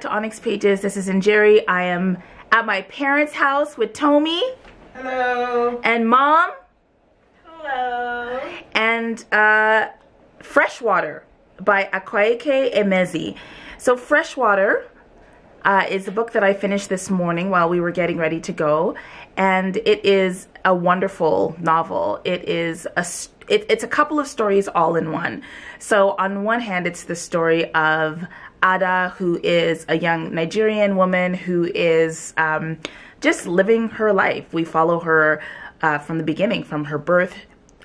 back to Onyx Pages. This is Njeri. I am at my parents' house with Tommy. Hello. And Mom. Hello. And Freshwater by Akwaeke Emezi. So Freshwater is a book that I finished this morning while we were getting ready to go, and it is a wonderful novel. It's a couple of stories all in one. So on one hand, it's the story of Ada, who is a young Nigerian woman who is just living her life. We follow her from the beginning, from her birth,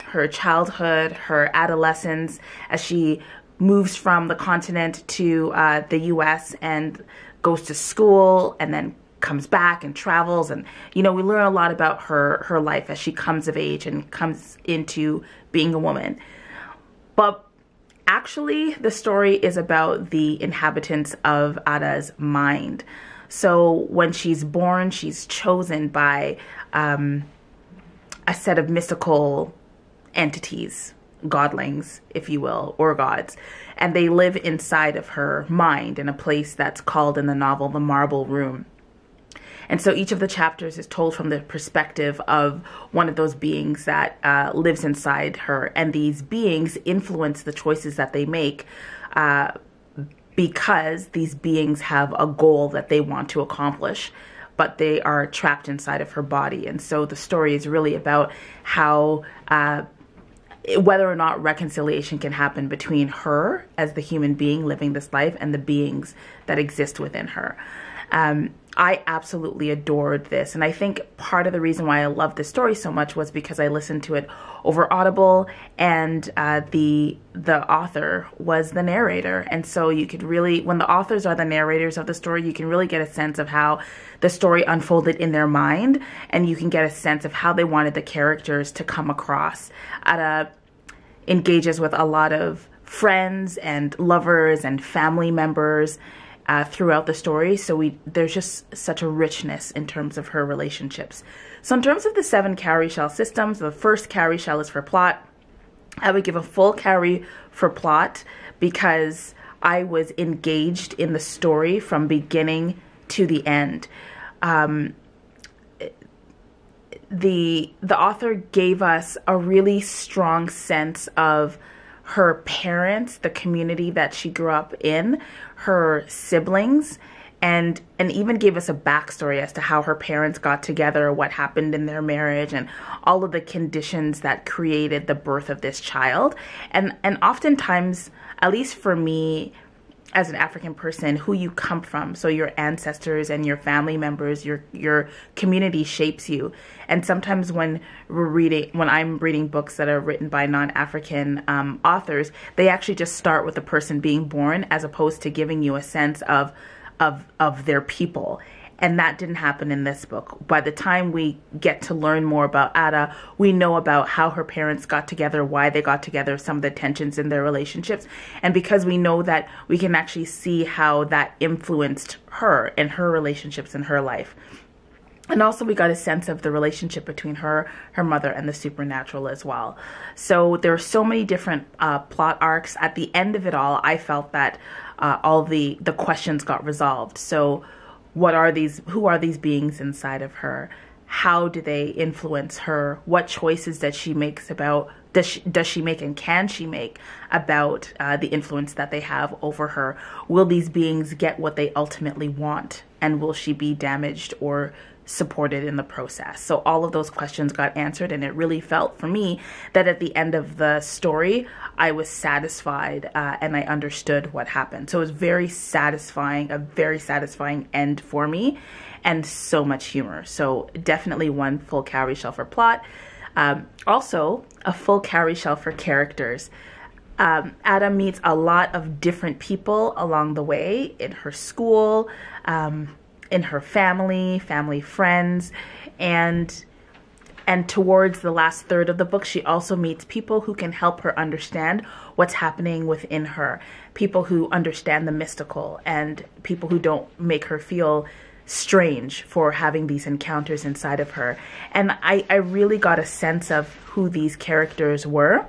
her childhood, her adolescence, as she moves from the continent to the US and goes to school and then comes back and travels. And, you know, we learn a lot about her life as she comes of age and comes into being a woman. But actually, the story is about the inhabitants of Ada's mind. So when she's born, she's chosen by a set of mystical entities, godlings, if you will, or gods. And they live inside of her mind in a place that's called in the novel the Marble Room. And so each of the chapters is told from the perspective of one of those beings that lives inside her. And these beings influence the choices that they make because these beings have a goal that they want to accomplish, but they are trapped inside of her body. And so the story is really about how whether or not reconciliation can happen between her as the human being living this life and the beings that exist within her. I absolutely adored this, and I think part of the reason why I loved this story so much was because I listened to it over Audible, and the author was the narrator. And so you could really, when the authors are the narrators of the story, you can really get a sense of how the story unfolded in their mind, and you can get a sense of how they wanted the characters to come across. Ada engages with a lot of friends and lovers and family members throughout the story. So there's just such a richness in terms of her relationships. So in terms of the 7 cowrie shell systems, the first cowrie shell is for plot. I would give a full cowrie for plot because I was engaged in the story from beginning to the end. The author gave us a really strong sense of her parents, the community that she grew up in, her siblings, and even gave us a backstory as to how her parents got together, what happened in their marriage, and all of the conditions that created the birth of this child. And oftentimes, at least for me, as an African person, who you come from, so your ancestors and your family members, your community shapes you. And sometimes when I'm reading books that are written by non-African authors, they actually just start with the person being born as opposed to giving you a sense of their people. And that didn't happen in this book. By the time we get to learn more about Ada, we know about how her parents got together, why they got together, some of the tensions in their relationships. And because we know that, we can actually see how that influenced her and her relationships in her life. And also we got a sense of the relationship between her mother, and the supernatural as well. So there are so many different plot arcs. At the end of it all, I felt that all the questions got resolved. So who are these beings inside of her? How do they influence her? What choices does she make and can she make about the influence that they have over her? Will these beings get what they ultimately want? And will she be damaged or supported in the process? So all of those questions got answered, and it really felt for me that at the end of the story, I was satisfied and I understood what happened. So it was very satisfying, a very satisfying end for me, and so much humor. So definitely one full cowrie shell for plot. Also a full cowrie shell for characters. Ada meets a lot of different people along the way in her school, in her family friends, and towards the last third of the book, she also meets people who can help her understand what's happening within her, people who understand the mystical, and people who don't make her feel strange for having these encounters inside of her. And I really got a sense of who these characters were.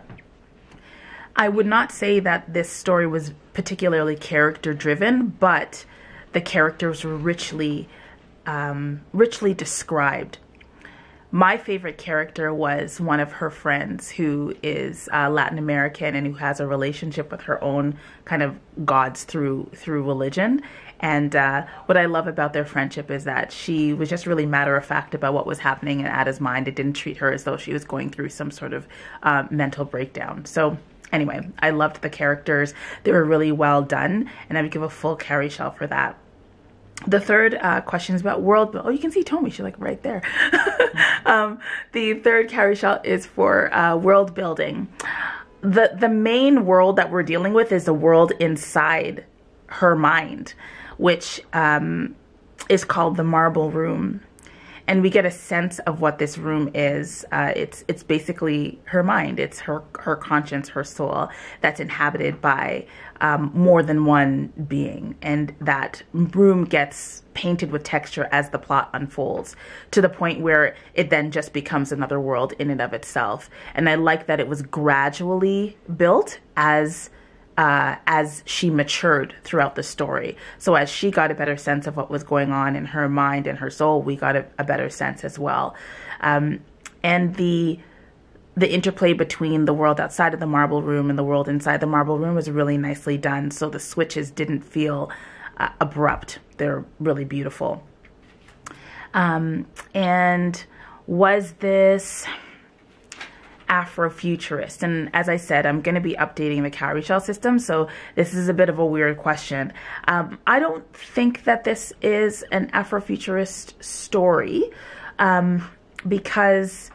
I would not say that this story was particularly character driven, but the characters were richly described. My favorite character was one of her friends who is Latin American and who has a relationship with her own kind of gods through religion. And what I love about their friendship is that she was just really matter of fact about what was happening in Ada's mind. It didn't treat her as though she was going through some sort of mental breakdown. So anyway, I loved the characters. They were really well done, and I would give a full Carrie Shell for that. The third question is about world building. Oh, you can see Tommy. She's like right there. The third Carrie Shell is for world building. The main world that we're dealing with is the world inside her mind, which is called the Marble Room. And we get a sense of what this room is. It's basically her mind. It's her conscience, her soul, that's inhabited by more than one being. And that room gets painted with texture as the plot unfolds, to the point where it then just becomes another world in and of itself. And I like that it was gradually built as she matured throughout the story. So as she got a better sense of what was going on in her mind and her soul, we got a better sense as well. And the interplay between the world outside of the Marble Room and the world inside the Marble Room was really nicely done. So the switches didn't feel abrupt. They're really beautiful. And was this Afrofuturist? And as I said, I'm going to be updating the cowrie shell system, so this is a bit of a weird question. I don't think that this is an Afrofuturist story, because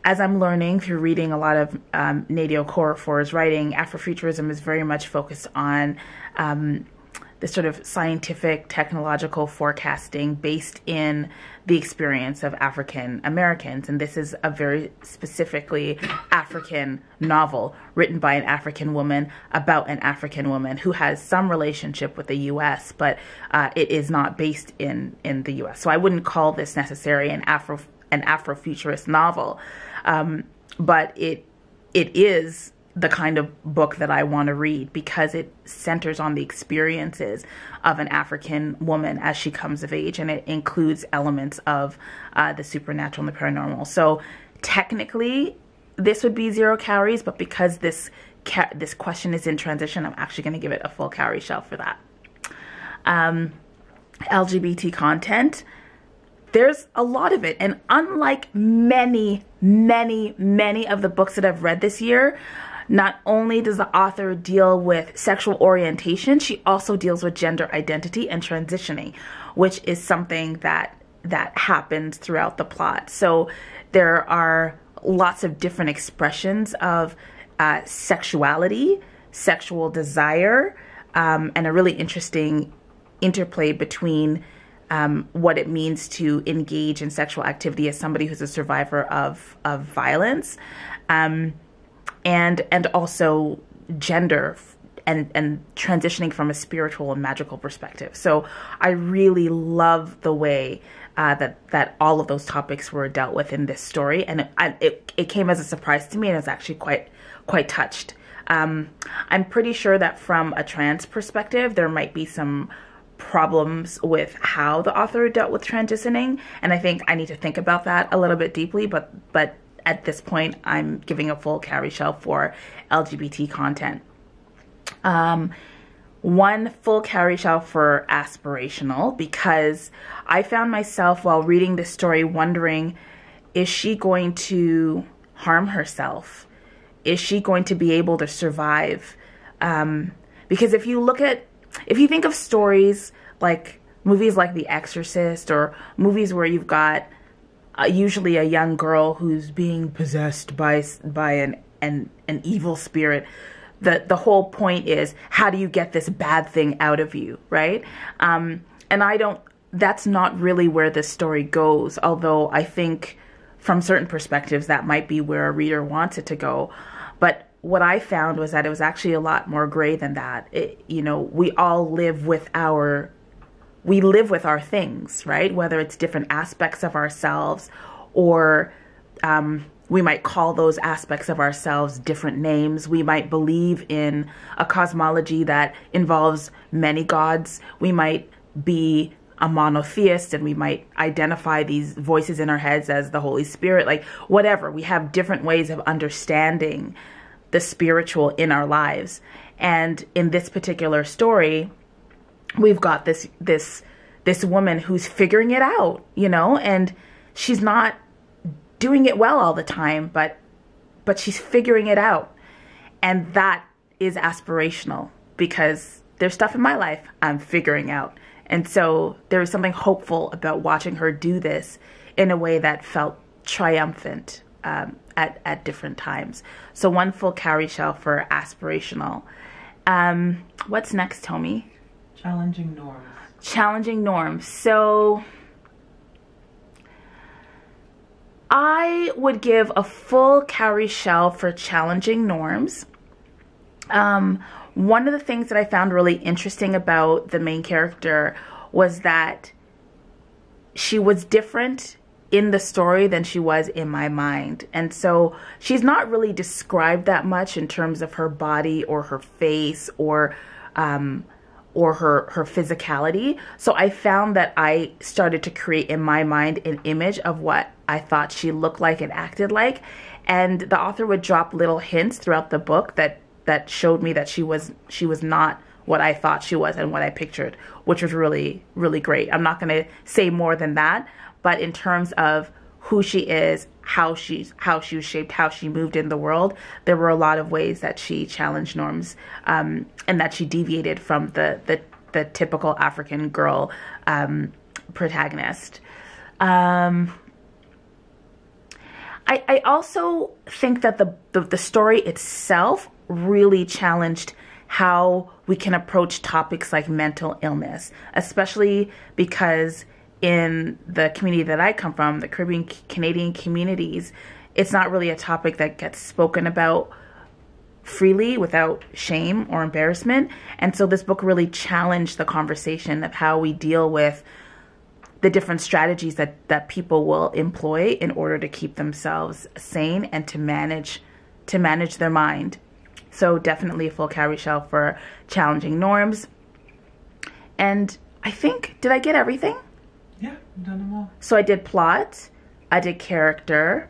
as I'm learning through reading a lot of Nadio Okorafor's writing, Afrofuturism is very much focused on this sort of scientific, technological forecasting based in the experience of African Americans. And this is a very specifically African novel written by an African woman about an African woman who has some relationship with the U.S., but it is not based in the U.S. So I wouldn't call this necessarily an Afrofuturist novel, but it is the kind of book that I want to read, because it centers on the experiences of an African woman as she comes of age, and it includes elements of the supernatural and the paranormal. So technically this would be 0 calories, but because this question is in transition, I'm actually going to give it a full calorie shell for that. LGBT content, there's a lot of it, and unlike many of the books that I've read this year, not only does the author deal with sexual orientation, she also deals with gender identity and transitioning, which is something that happens throughout the plot. So there are lots of different expressions of sexuality, sexual desire, and a really interesting interplay between what it means to engage in sexual activity as somebody who's a survivor of violence, and also gender and transitioning from a spiritual and magical perspective. So I really love the way that all of those topics were dealt with in this story, and it came as a surprise to me, and I was actually quite touched. I'm pretty sure that from a trans perspective, there might be some problems with how the author dealt with transitioning, and I think I need to think about that a little bit deeply, but at this point I'm giving a full calorie shell for LGBT content. One full calorie shell for aspirational, because I found myself while reading this story wondering, is she going to harm herself? Is she going to be able to survive? Because if you think of stories like movies like The Exorcist, or movies where you've got usually a young girl who's being possessed by an evil spirit, the whole point is, how do you get this bad thing out of you, right? And that's not really where this story goes, although I think from certain perspectives that might be where a reader wants it to go. But what I found was that it was actually a lot more gray than that. We all live with our things, right? Whether it's different aspects of ourselves, or we might call those aspects of ourselves different names. We might believe in a cosmology that involves many gods. We might be a monotheist, and we might identify these voices in our heads as the Holy Spirit, like whatever. We have different ways of understanding the spiritual in our lives. And in this particular story, we've got this woman who's figuring it out, you know, and she's not doing it well all the time, but she's figuring it out. And that is aspirational, because there's stuff in my life I'm figuring out. And so there was something hopeful about watching her do this in a way that felt triumphant at different times. So 1 full cowrie shell for aspirational. What's next, Tommy? Challenging norms. Challenging norms. So I would give a full cowrie shell for challenging norms. One of the things that I found really interesting about the main character was that she was different in the story than she was in my mind. And so she's not really described that much in terms of her body or her face or her physicality. So I found that I started to create in my mind an image of what I thought she looked like and acted like. And the author would drop little hints throughout the book that showed me that she was not what I thought she was and what I pictured, which was really, really great. I'm not going to say more than that, but in terms of who she is, how she was shaped, how she moved in the world, there were a lot of ways that she challenged norms, and that she deviated from the typical African girl protagonist. I also think that the story itself really challenged how we can approach topics like mental illness, especially because in the community that I come from, the Caribbean Canadian communities, it's not really a topic that gets spoken about freely without shame or embarrassment. And so this book really challenged the conversation of how we deal with the different strategies that people will employ in order to keep themselves sane and to manage their mind. So definitely a full cowrie shell for challenging norms. And I think, did I get everything? Yeah, you've done them all. So I did plot, I did character,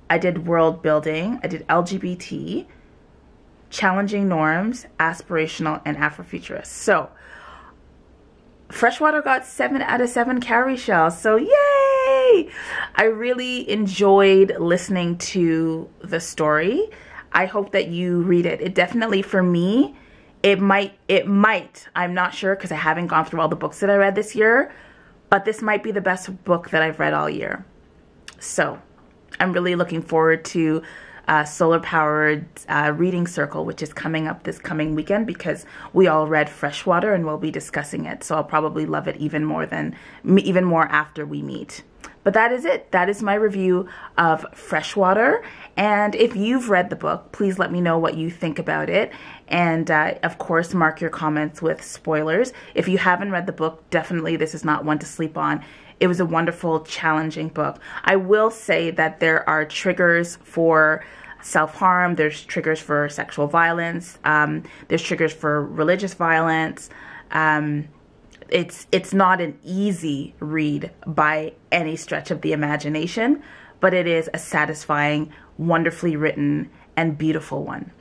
I did world building, I did LGBT, challenging norms, aspirational, and Afrofuturist. So Freshwater got 7 out of 7 cowrie shells. So yay! I really enjoyed listening to the story. I hope that you read it. It definitely, for me, it might, I'm not sure because I haven't gone through all the books that I read this year, but this might be the best book that I've read all year. So I'm really looking forward to Solar Powered Reading Circle, which is coming up this coming weekend, because we all read Freshwater and we'll be discussing it. So I'll probably love it even more after we meet. But that is it. That is my review of Freshwater. And if you've read the book, please let me know what you think about it. And of course, mark your comments with spoilers. If you haven't read the book, definitely this is not one to sleep on. It was a wonderful, challenging book. I will say that there are triggers for self-harm. There's triggers for sexual violence. There's triggers for religious violence. It's not an easy read by any stretch of the imagination, but it is a satisfying, wonderfully written, and beautiful one.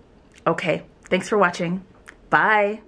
Okay, thanks for watching. Bye.